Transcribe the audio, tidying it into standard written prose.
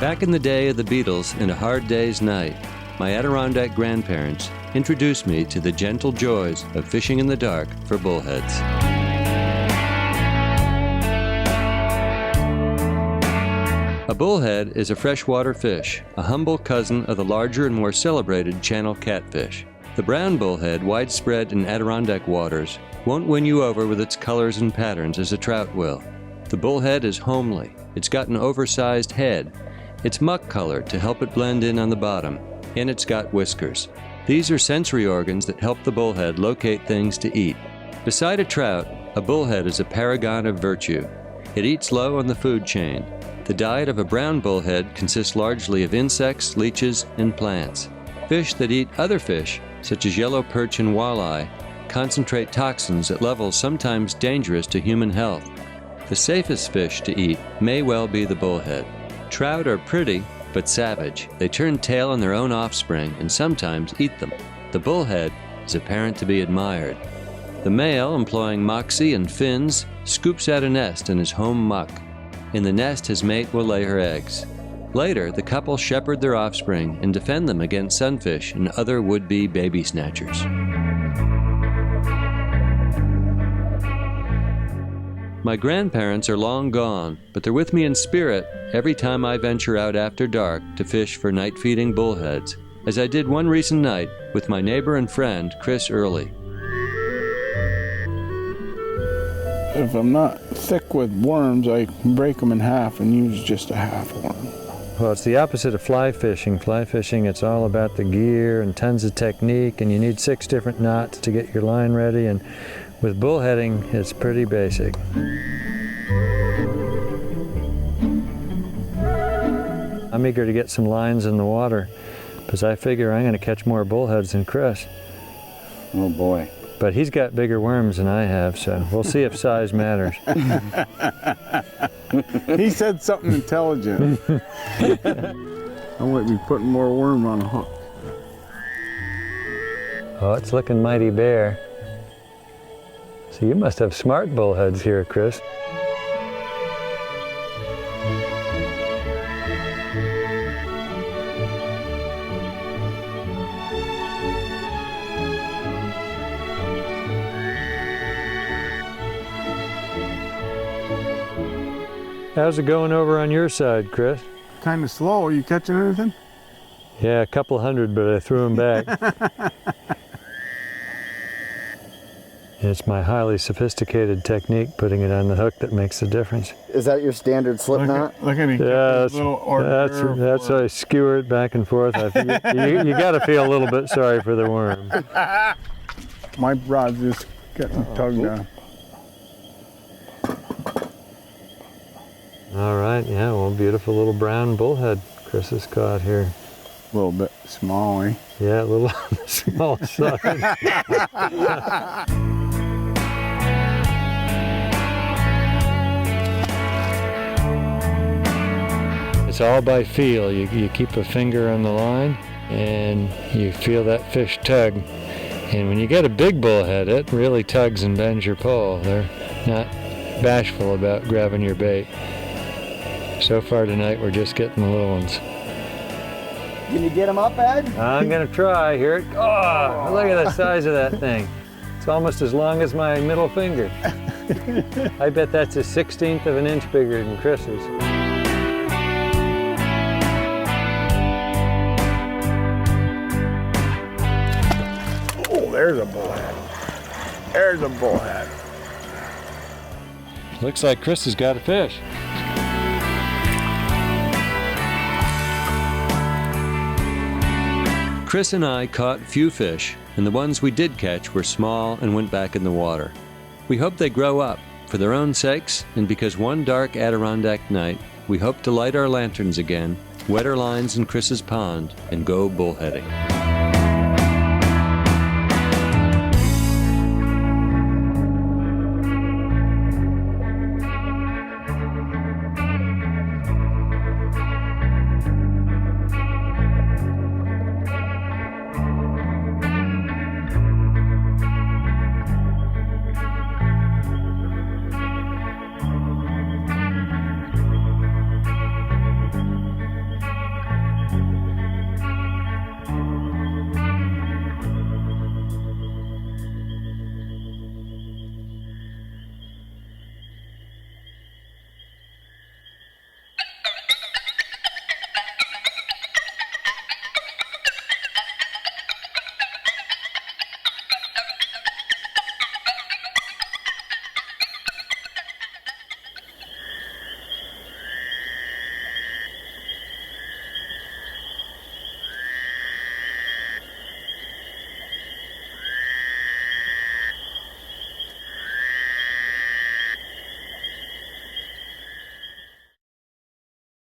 Back in the day of the Beatles and a hard day's night, my Adirondack grandparents introduced me to the gentle joys of fishing in the dark for bullheads. A bullhead is a freshwater fish, a humble cousin of the larger and more celebrated channel catfish. The brown bullhead, widespread in Adirondack waters, won't win you over with its colors and patterns as a trout will. The bullhead is homely. It's got an oversized head. It's muck-colored to help it blend in on the bottom, and it's got whiskers. These are sensory organs that help the bullhead locate things to eat. Beside a trout, a bullhead is a paragon of virtue. It eats low on the food chain. The diet of a brown bullhead consists largely of insects, leeches, and plants. Fish that eat other fish, such as yellow perch and walleye, concentrate toxins at levels sometimes dangerous to human health. The safest fish to eat may well be the bullhead. Trout are pretty, but savage. They turn tail on their own offspring and sometimes eat them. The bullhead is a parent to be admired. The male, employing moxie and fins, scoops out a nest in his home muck. In the nest, his mate will lay her eggs. Later, the couple shepherd their offspring and defend them against sunfish and other would-be baby snatchers. My grandparents are long gone, but they're with me in spirit every time I venture out after dark to fish for night-feeding bullheads, as I did one recent night with my neighbor and friend, Chris Early. If I'm not thick with worms, I break them in half and use just a half worm. Well, it's the opposite of fly fishing. Fly fishing, it's all about the gear and tons of technique, and you need 6 different knots to get your line ready, and with bullheading, it's pretty basic. I'm eager to get some lines in the water because I figure I'm going to catch more bullheads than Chris. Oh boy. But he's got bigger worms than I have, so we'll see if size matters. He said something intelligent. I might be putting more worm on a hook. Oh, it's looking mighty bare. So you must have smart bullheads here, Chris. How's it going over on your side, Chris? Kind of slow. Are you catching anything? Yeah, a couple hundred, but I threw them back. It's my highly sophisticated technique, putting it on the hook, that makes the difference. Is that your standard slip knot? Look at me. Yeah, that's how I skewer it back and forth. You got to feel a little bit sorry for the worm. My rod's just getting tugged on. All right, yeah, well, beautiful little brown bullhead Chris has caught here. A little bit small, eh? Yeah, a little on the small side. It's all by feel. You keep a finger on the line and you feel that fish tug. And when you get a big bullhead, it really tugs and bends your pole. They're not bashful about grabbing your bait. So far tonight, we're just getting the little ones. Can you get them up, Ed? I'm gonna try. Here it. Oh, look at the size of that thing. It's almost as long as my middle finger. I bet that's a 1/16 of an inch bigger than Chris's. Oh, there's a bullhead. There's a bullhead. Looks like Chris has got a fish. Chris and I caught few fish, and the ones we did catch were small and went back in the water. We hope they grow up, for their own sakes, and because one dark Adirondack night, we hope to light our lanterns again, wet our lines in Chris's pond, and go bullheading.